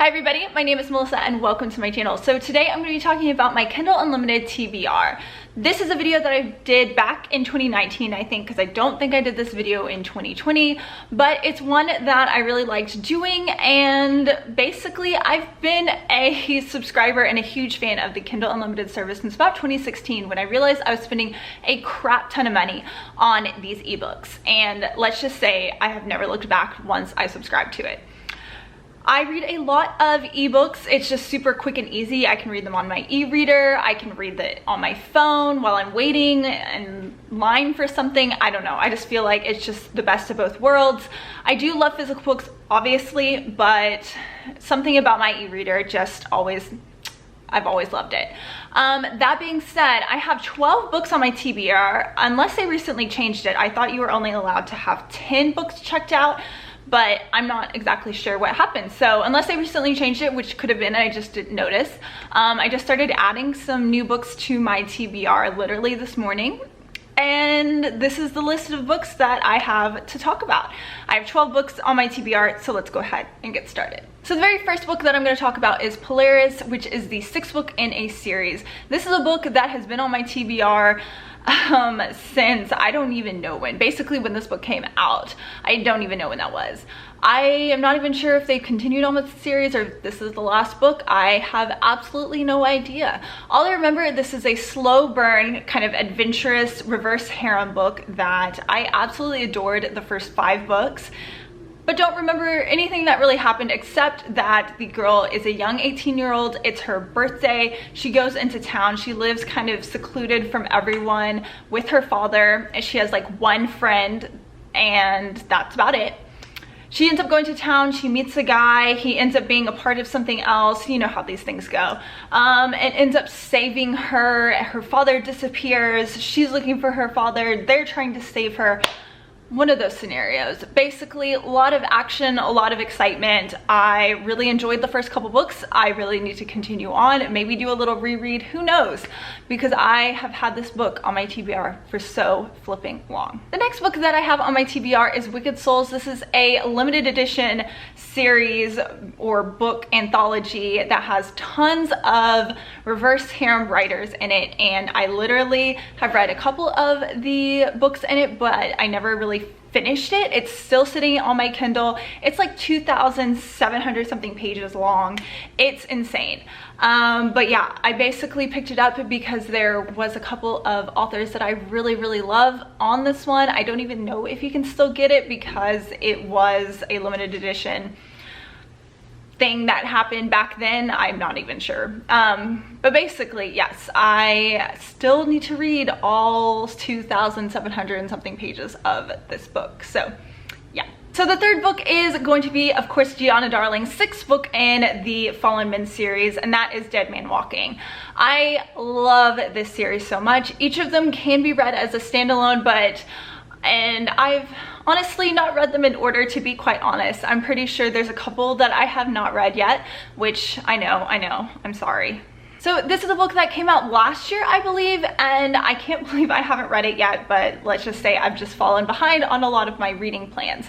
Hi everybody, my name is Melissa and welcome to my channel. So today I'm going to be talking about my Kindle Unlimited TBR. This is a video that I did back in 2019, I think, because I don't think I did this video in 2020, but it's one that I really liked doing, and basically I've been a subscriber and a huge fan of the Kindle Unlimited service since about 2016 when I realized I was spending a crap ton of money on these ebooks, and let's just say I have never looked back once I subscribed to it. I read a lot of ebooks. It's just super quick and easy. I can read them on my e-reader. I can read it on my phone while I'm waiting in line for something. I don't know. I just feel like it's just the best of both worlds. I do love physical books, obviously, but something about my e-reader I've always loved it. That being said, I have 12 books on my TBR. Unless they recently changed it, I thought you were only allowed to have 10 books checked out, but I'm not exactly sure what happened. So unless they recently changed it, which could have been, I just didn't notice. I just started adding some new books to my TBR literally this morning. And this is the list of books that I have to talk about. I have 12 books on my TBR, so let's go ahead and get started. So the very first book that I'm going to talk about is Polaris, which is the 6th book in a series. This is a book that has been on my TBR since I don't even know when. Basically when this book came out. I don't even know when that was. I am not even sure if they continued on with the series or if this is the last book. I have absolutely no idea. All I remember, this is a slow burn, kind of adventurous reverse harem book that I absolutely adored the first 5 books. But don't remember anything that really happened except that the girl is a young 18-year-old. It's her birthday. She goes into town. She lives kind of secluded from everyone with her father. And she has like one friend, and that's about it. She ends up going to town. She meets a guy. He ends up being a part of something else. You know how these things go. And ends up saving her. Her father disappears. She's looking for her father. They're trying to save her. One of those scenarios. Basically, a lot of action, a lot of excitement. I really enjoyed the first couple books. I really need to continue on, maybe do a little reread, who knows, because I have had this book on my TBR for so flipping long. The next book that I have on my TBR is Wicked Souls. This is a limited edition series or book anthology that has tons of reverse harem writers in it, and I literally have read a couple of the books in it, but I never really finished it. It's still sitting on my Kindle. It's like 2,700 something pages long. It's insane. But yeah, I basically picked it up because there was a couple of authors that I really love on this one. I don't even know if you can still get it because it was a limited edition thing that happened back then. I'm not even sure. But basically, yes, I still need to read all 2,700 and something pages of this book. So yeah. So the third book is going to be, of course, Gianna Darling's 6th book in the Fallen Men series, and that is Dead Man Walking. I love this series so much. Each of them can be read as a standalone, and I've honestly not read them in order, to be quite honest. I'm pretty sure there's a couple that I have not read yet, which I know, I'm sorry. So this is a book that came out last year, I believe, and I can't believe I haven't read it yet, but let's just say I've just fallen behind on a lot of my reading plans.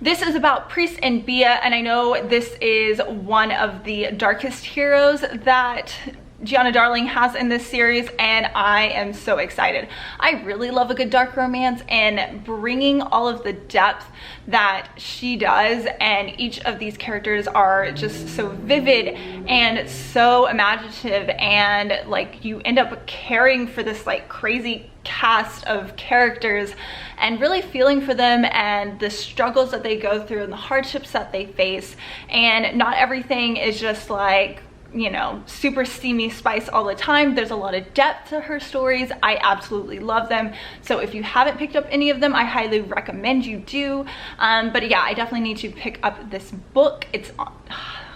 This is about Priest and Bia, and I know this is one of the darkest heroes that Gianna Darling has in this series, and I am so excited. I really love a good dark romance, and bringing all of the depth that she does, and each of these characters are just so vivid and so imaginative, and like you end up caring for this like crazy cast of characters and really feeling for them and the struggles that they go through and the hardships that they face, and not everything is just like, you know, super steamy spice all the time. There's a lot of depth to her stories. I absolutely love them. So if you haven't picked up any of them, I highly recommend you do. But yeah, I definitely need to pick up this book. It's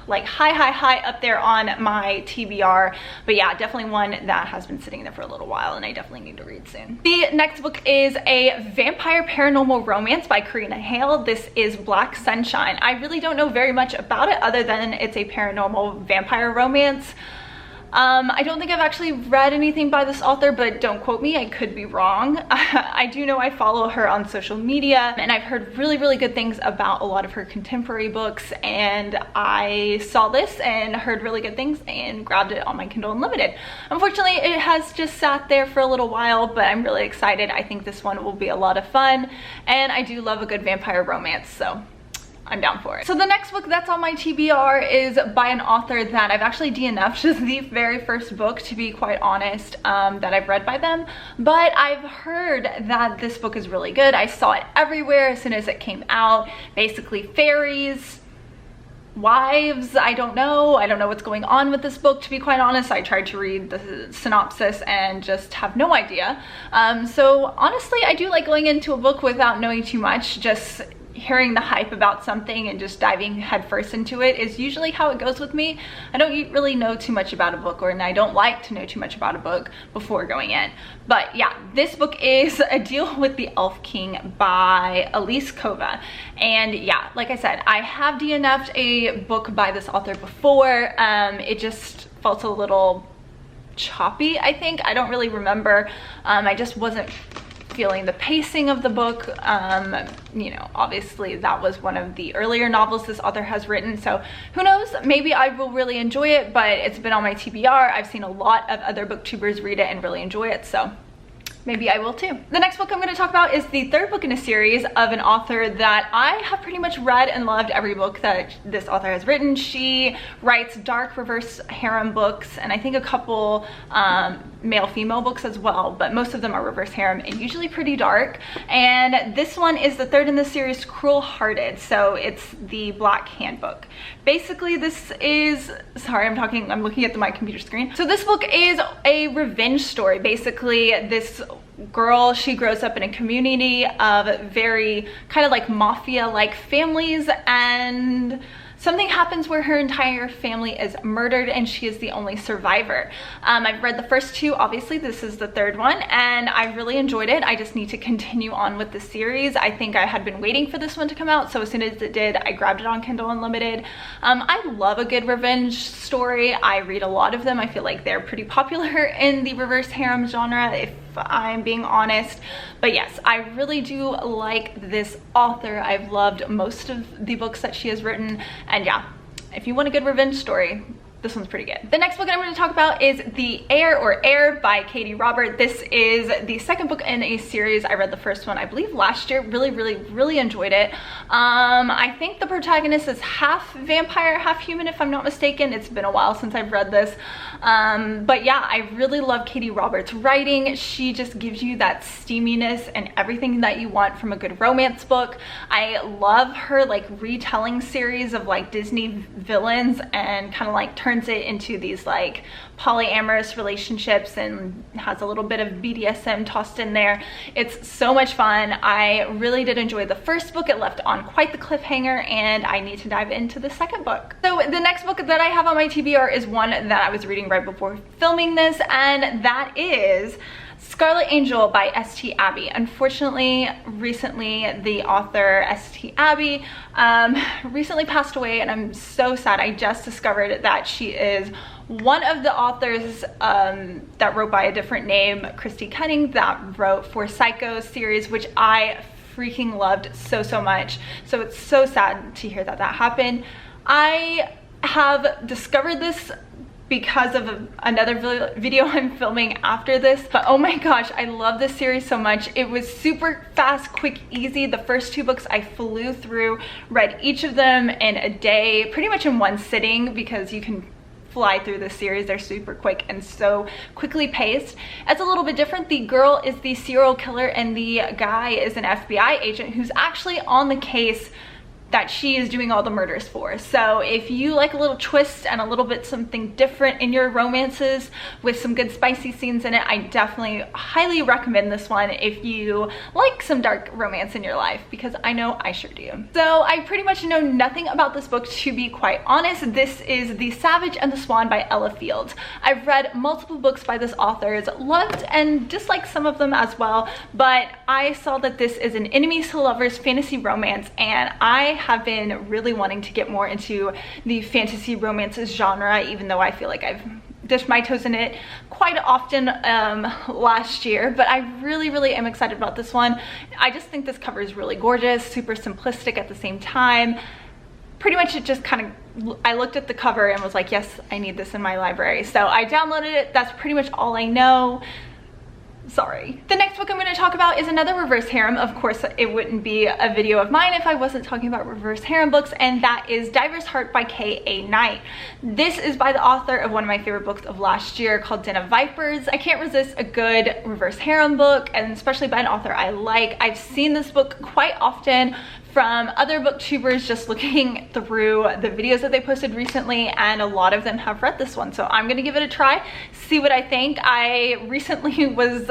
like high up there on my TBR, but yeah, definitely one that has been sitting there for a little while, and I definitely need to read soon. The next book is a vampire paranormal romance by Karina Hale. This is Black Sunshine. I really don't know very much about it other than it's a paranormal vampire romance. I don't think I've actually read anything by this author, but don't quote me, I could be wrong. I do know I follow her on social media, and I've heard really good things about a lot of her contemporary books, and I saw this and heard really good things and grabbed it on my Kindle Unlimited. Unfortunately, it has just sat there for a little while, but I'm really excited. I think this one will be a lot of fun, and I do love a good vampire romance, so I'm down for it. So the next book that's on my TBR is by an author that I've actually DNF'd. This is the very first book, to be quite honest, that I've read by them, but I've heard that this book is really good. I saw it everywhere as soon as it came out. Basically fairies, wives, I don't know what's going on with this book, to be quite honest. I tried to read the synopsis and just have no idea. So honestly, I do like going into a book without knowing too much. Just hearing the hype about something and just diving headfirst into it is usually how it goes with me. I don't really know too much about a book, and I don't like to know too much about a book before going in. But yeah, this book is A Deal with the Elf King by Elise Kova. And yeah, like I said, I have DNF'd a book by this author before. It just felt a little choppy, I think. I don't really remember. I just wasn't feeling the pacing of the book. You know, obviously that was one of the earlier novels this author has written, so who knows, maybe I will really enjoy it, but it's been on my TBR. I've seen a lot of other booktubers read it and really enjoy it, so maybe I will too. The next book I'm going to talk about is the third book in a series of an author that I have pretty much read and loved every book that this author has written. She writes dark reverse harem books, and I think a couple male-female books as well, but most of them are reverse harem and usually pretty dark. And this one is the third in the series, Cruel Hearted, so it's the Black Handbook. Basically, this is, sorry, I'm looking at my computer screen. So this book is a revenge story. Basically, this girl, she grows up in a community of very kind of like mafia-like families, and something happens where her entire family is murdered and she is the only survivor. I've read the first two, obviously this is the third one, and I really enjoyed it. I just need to continue on with the series. I think I had been waiting for this one to come out, so as soon as it did, I grabbed it on Kindle Unlimited. I love a good revenge story. I read a lot of them. I feel like they're pretty popular in the reverse harem genre, if I'm being honest. But yes, I really do like this author. I've loved most of the books that she has written, and yeah, if you want a good revenge story, this one's pretty good. The next book I'm going to talk about is The Heir or Heir by Katie Robert. This is the second book in a series. I read the first one, I believe, last year. Really enjoyed it. I think the protagonist is half vampire, half human, if I'm not mistaken. It's been a while since I've read this. But yeah, I really love Katie Roberts' writing. She just gives you that steaminess and everything that you want from a good romance book. I love her like retelling series of like Disney villains, and kind of like turns it into these like polyamorous relationships, and has a little bit of BDSM tossed in there. It's so much fun. I really did enjoy the first book. It left on quite the cliffhanger, and I need to dive into the second book. So the next book that I have on my TBR is one that I was reading right before filming this, and that is Scarlet Angel by S.T. Abbey. Unfortunately, recently the author S.T. Abbey recently passed away, and I'm so sad. I just discovered that she is one of the authors that wrote by a different name, Christy Cunning, that wrote for Psycho series, which I freaking loved so much. So it's so sad to hear that happened. I have discovered this because of another video I'm filming after this, but oh my gosh, I love this series so much. It was super fast, quick, easy. The first two books I flew through, read each of them in a day, pretty much in one sitting, because you can fly through this series. They're super quick and so quickly paced. It's a little bit different. The girl is the serial killer and the guy is an FBI agent who's actually on the case that she is doing all the murders for. So if you like a little twist and a little bit something different in your romances with some good spicy scenes in it, I definitely highly recommend this one if you like some dark romance in your life, because I know I sure do. So I pretty much know nothing about this book, to be quite honest. This is The Savage and the Swan by Ella Fields. I've read multiple books by this author, loved and disliked some of them as well, but I saw that this is an enemies to lovers fantasy romance, and I have been really wanting to get more into the fantasy romances genre, even though I feel like I've dipped my toes in it quite often last year, but I really am excited about this one. I just think this cover is really gorgeous, super simplistic at the same time. Pretty much it just kind of, I looked at the cover and was like, yes, I need this in my library. So I downloaded it. That's pretty much all I know. Sorry. The next book I'm going to talk about is another reverse harem. Of course, it wouldn't be a video of mine if I wasn't talking about reverse harem books, and that is Diver's Heart by KU Knight. This is by the author of one of my favorite books of last year called Den of Vipers. I can't resist a good reverse harem book, and especially by an author I like. I've seen this book quite often from other booktubers just looking through the videos that they posted recently, and a lot of them have read this one, so I'm gonna give it a try, see what I think. I recently was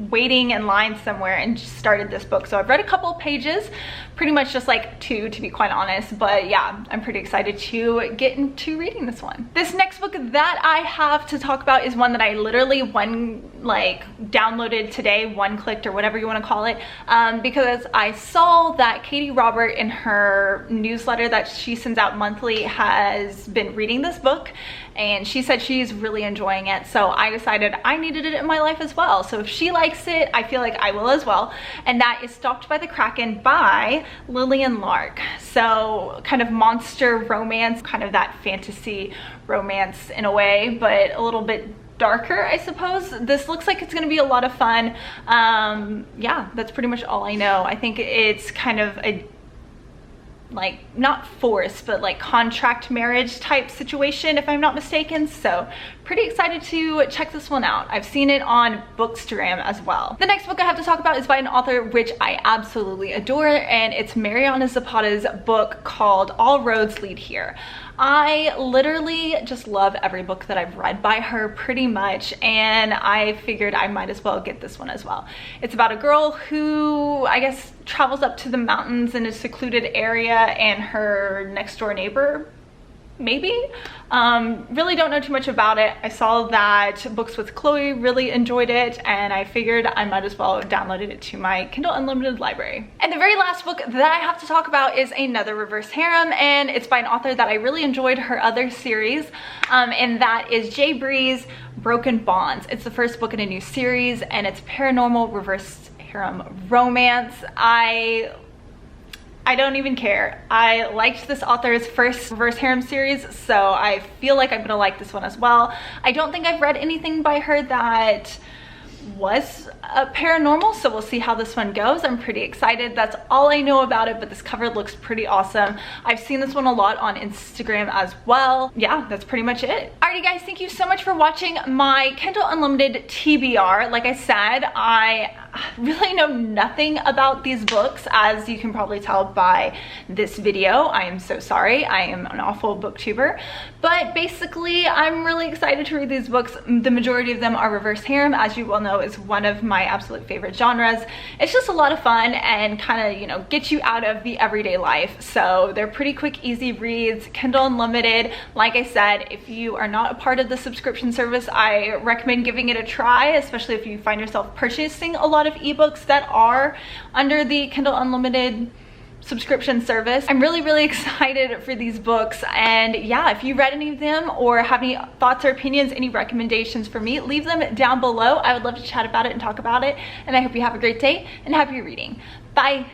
waiting in line somewhere and just started this book, so I've read a couple of pages, pretty much just like 2 to be quite honest, but yeah, I'm pretty excited to get into reading this one. This next book that I have to talk about is one that I literally downloaded today, one-clicked or whatever you want to call it, because I saw that Katie Robert in her newsletter that she sends out monthly has been reading this book, and she said she's really enjoying it, so I decided I needed it in my life as well. So if she likes it, I feel like I will as well, and that is Stalked by the Kraken by Lillian Lark. So kind of monster romance, kind of that fantasy romance in a way, but a little bit darker, I suppose. This looks like it's going to be a lot of fun. Yeah, that's pretty much all I know. I think it's kind of a not forced, but like contract marriage type situation, if I'm not mistaken. So pretty excited to check this one out. I've seen it on Bookstagram as well. The next book I have to talk about is by an author which I absolutely adore, and it's Mariana Zapata's book called All Roads Lead Here. I literally just love every book that I've read by her pretty much, and I figured I might as well get this one as well. It's about a girl who, I guess, travels up to the mountains in a secluded area, and her next door neighbor, maybe? Really don't know too much about it. I saw that Books with Chloe really enjoyed it, and I figured I might as well download it to my Kindle Unlimited library. And the very last book that I have to talk about is another reverse harem, and it's by an author that I really enjoyed her other series, and that is Jay Bree's Broken Bonds. It's the first book in a new series, and it's paranormal reverse harem romance. I don't even care. I liked this author's first reverse harem series, so I feel like I'm gonna like this one as well. I don't think I've read anything by her that was paranormal, so we'll see how this one goes. I'm pretty excited. That's all I know about it, but this cover looks pretty awesome. I've seen this one a lot on Instagram as well. Yeah, that's pretty much it. Alrighty guys, thank you so much for watching my Kindle Unlimited TBR. Like I said, I really know nothing about these books, as you can probably tell by this video. I am so sorry. I am an awful booktuber, but basically I'm really excited to read these books. The majority of them are reverse harem, as you well know is one of my absolute favorite genres. It's just a lot of fun and kind of, you know, get you out of the everyday life. So they're pretty quick, easy reads. Kindle Unlimited, like I said, if you are not a part of the subscription service, I recommend giving it a try, especially if you find yourself purchasing a lot of ebooks that are under the Kindle Unlimited subscription service. I'm really excited for these books, and yeah, if you read any of them or have any thoughts or opinions, any recommendations for me, leave them down below. I would love to chat about it and talk about it, and I hope you have a great day and happy reading. Bye.